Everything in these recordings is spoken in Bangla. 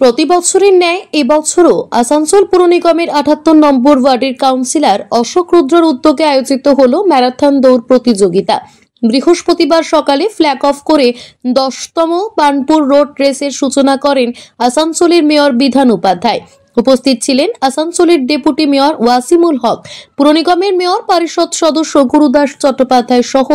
প্রতি বছরের ন্যায় এবছরও আসানসোল পুর নিগমের ৭৮ নম্বর ওয়ার্ডের কাউন্সিলর অশোক রুদ্রর উদ্যোগে আয়োজিত হল ম্যারাথন দৌড় প্রতিযোগিতা। বৃহস্পতিবার সকালে ফ্ল্যাগ অফ করে ১০তম বার্নপুর রোড রেসের সূচনা করেন আসানসোলের মেয়র বিধান উপাধ্যায়। উপস্থিত ছিলেন আসানসোলের ডেপুটি মেয়র ওয়াসিমুল হক, পুর নিগমের মেয়র পরিষদ সদস্য গুরুদাস চট্টোপাধ্যায় সহ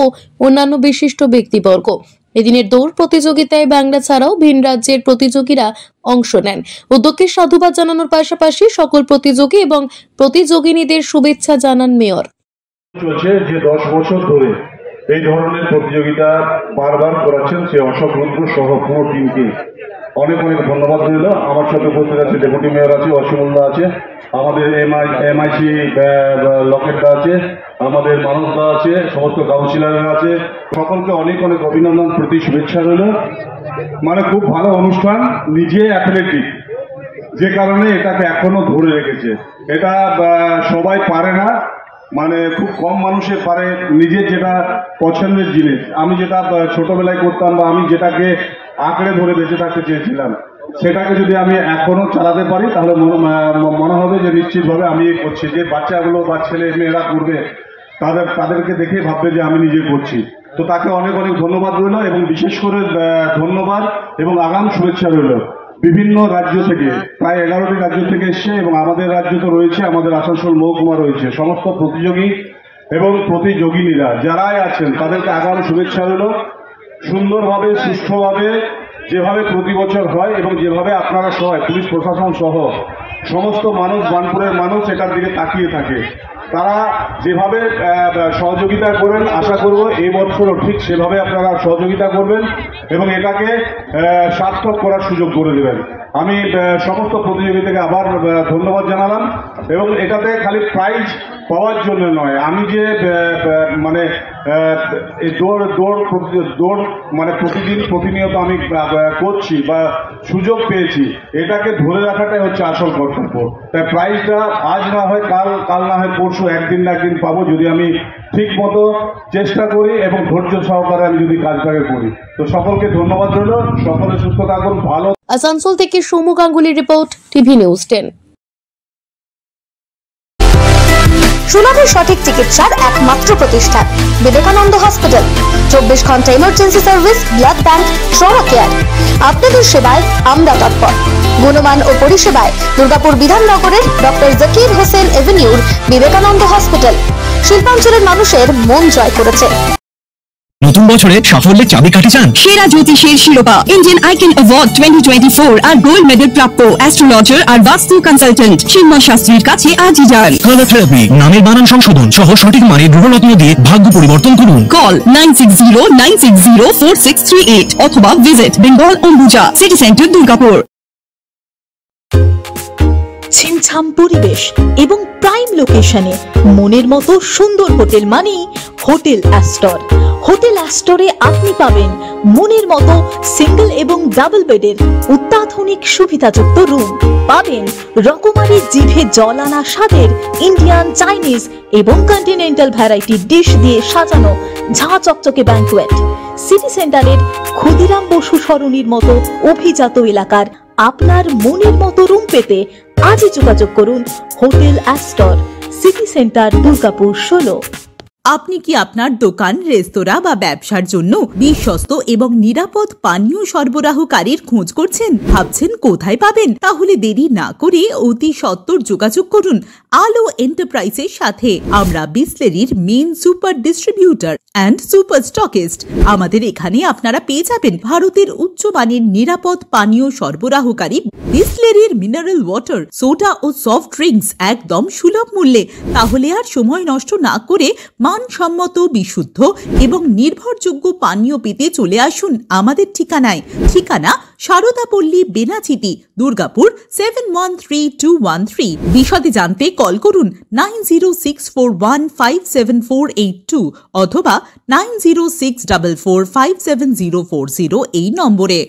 অন্যান্য বিশিষ্ট ব্যক্তিবর্গ। এদিনের দৌড় প্রতিযোগিতায় বাংলা ছাড়াও ভিন রাজ্যের প্রতিযোগীরা অংশ নেন। উদ্যোগকে সাধুবাদ জানানোর পাশাপাশি সকল প্রতিযোগী এবং প্রতিযোগিনীদের শুভেচ্ছা জানান মেয়র। চলছে যে 10 বছর ধরে এই ধরনের প্রতিযোগিতা বারবার করাচ্ছেন সে অশোক রুদ্র সহ পুরো টিমকে অনেক অনেক ধন্যবাদ রইল। আমার সাথে উপস্থিত আছে ডেপুটি মেয়র আছে, অসীমুল্লাহ আছে, আমাদের এমআইসি লকেটদা আছে, আমাদের মানবদা আছে, সমস্ত কাউন্সিলররা আছে, সকলকে অনেক অনেক অভিনন্দন, প্রতি শুভেচ্ছা রইল। মানে খুব ভালো অনুষ্ঠান, নিজে অ্যাথলেটিক, যে কারণে এটাকে এখনো ধরে রেখেছে। এটা সবাই পারে না, মানে খুব কম মানুষে পারে নিজের যেটা পছন্দের জিনিস। আমি যেটা ছোটবেলায় করতাম বা আমি যেটাকে আঁকড়ে ধরে বেঁচে থাকতে চেয়েছিলাম, সেটাকে যদি আমি এখনো চালাতে পারি তাহলে মনে হবে যে নিশ্চিতভাবে আমি করছি। যে বাচ্চাগুলো বা ছেলে মেয়েরা করবে তাদেরকে দেখে ভাববে যে আমি নিজে করছি। তো তাকে অনেক অনেক ধন্যবাদ রইল এবং বিশেষ করে ধন্যবাদ এবং আগাম শুভেচ্ছা রইল বিভিন্ন রাজ্য থেকে, প্রায় 11টি রাজ্য থেকে এসছে এবং আমাদের রাজ্য তো রয়েছে, আমাদের আসানসোল মহকুমা রয়েছে। সমস্ত প্রতিযোগী এবং প্রতিযোগিনীরা যারাই আছেন তাদেরকে আগাম শুভেচ্ছা রইল। সুন্দরভাবে সুষ্ঠুভাবে যেভাবে প্রতি বছর হয় এবং যেভাবে আপনারা সবাই পুলিশ প্রশাসন সহ সমস্ত মানুষ, বার্নপুরের মানুষ এটার দিকে তাকিয়ে থাকে, তারা যেভাবে সহযোগিতা করেন, আশা করব এই বছরও ঠিক সেভাবে আপনারা সহযোগিতা করবেন এবং এটাকে সার্থক করার সুযোগ করে দেবেন। আমি সমস্ত প্রতিযোগিতাকে আবার ধন্যবাদ জানালাম এবং এটাতে খালি প্রাইজ পাওয়ার জন্য নয়, আমি যে মানে দৌড় মানে প্রতিদিন প্রতিনিয়ত আমি করছি বা সুযোগ পেয়েছি, এটাকে ধরে রাখাটাই হচ্ছে আসল কর্তব্য। তাই প্রাইজটা আজ না হয় কাল না হয় পরশু, একদিন না একদিন পাবো যদি আমি ঠিক মতো চেষ্টা করি এবং ধৈর্য সহকারে আমি যদি কাজটাকে করি। তো সকলকে ধন্যবাদ রইল, সকলে সুস্থ থাকুন, ভালো। আসানসোল থেকে সৌম্য গাঙ্গুলির রিপোর্ট, টিভি নিউজ 10। সুলভে সঠিক চিকিৎসার একমাত্র প্রতিষ্ঠান বিবেকানন্দ হসপিটাল। 24 ঘন্টা emergency service, blood bank, trauma care. আপনাদের সেবায় আমরা তৎপর। গুণমান ও পরিষেবায় দুর্গাপুর বিধাননগরের ডক্টর জাকির হোসেন এভিনিউর বিবেকানন্দ হসপিটাল শিল্পাঞ্চলের মানুষের মন জয় করেছে। নতুন বছরে সাফল্যের চাবিকাঠি চান? সেরা জ্যোতিষের শিরোপা, ইন্ডিয়ান আইকন অ্যাওয়ার্ড 2024 আর গোল্ড মেডেল প্রাপ্ত অ্যাস্ট্রোলজার আর বাস্তু কনসালটেন্ট চিন্ময় শাস্ত্রীর কাছে আজই যান। কালার থেরাপি, নামের বানান সংশোধন সহ সঠিক মানের গ্রহরত্ন দিয়ে ভাগ্য পরিবর্তন করুন। কল 9609604638 অথবা visit Bengal Ambuja city centre, Durgapur. ছিমছাম পরিবেশ এবং প্রাইম লোকেশনে মনের মতো সুন্দর হোটেল মানে হোটেল অ্যাস্টর। হোটেল অ্যাস্টরে আপনি পাবেন মনের মতো সিঙ্গেল এবং ডাবল বেডের অত্যাধুনিক সুবিধাযুক্ত রুম, পাবেন রকমারি জিভে জল আনা স্বাদের ইন্ডিয়ান, চাইনিজ এবং কন্টিনেন্টাল ভ্যারাইটি ডিশ দিয়ে সাজানো ঝাঁ চকচকে ব্যাংকুয়েট। সিটি সেন্টারের ক্ষুদিরাম বসু সরণির মতো অভিজাত এলাকার আপনার মনের মতো রুম পেতে আজই যোগাযোগ করুন hotel Astor, city centre, Durgapur 16। আপনি কি আপনার দোকান, রেস্তোরাঁ বা ব্যবসার জন্য বিশ্বস্ত এবং নিরাপদ পানীয় সরবরাহকারীর খোঁজ করছেন? ভাবছেন কোথায় পাবেন? তাহলে দেরি না করে অতি সত্বর যোগাযোগ করুন আলো এন্টারপ্রাইজের সাথে। আমরা বিসলেরির main super distributor and super stockist. আমাদের এখানে আপনারা পেয়ে যাবেন ভারতের উচ্চমানের নিরাপদ পানীয় সরবরাহকারী বিসলেরির মিনারেল ওয়াটার, সোডা ও সফট ড্রিঙ্কস একদম সুলভ মূল্যে। তাহলে আর সময় নষ্ট না করে মানসম্মত, বিশুদ্ধ এবং নির্ভরযোগ্য পানীয় পেতে চলে আসুন আমাদের ঠিকানায়। ঠিকানা সারদাপল্লী, বেনাচিতি, দুর্গাপুর 713213। বিশদে জানতে কল করুন 9064157482 অথবা 9064457040 এই নম্বরে।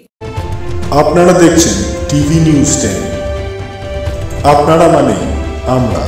আপনারা দেখছেন টিভি নিউজ 10। আপনারা মানে আমরা।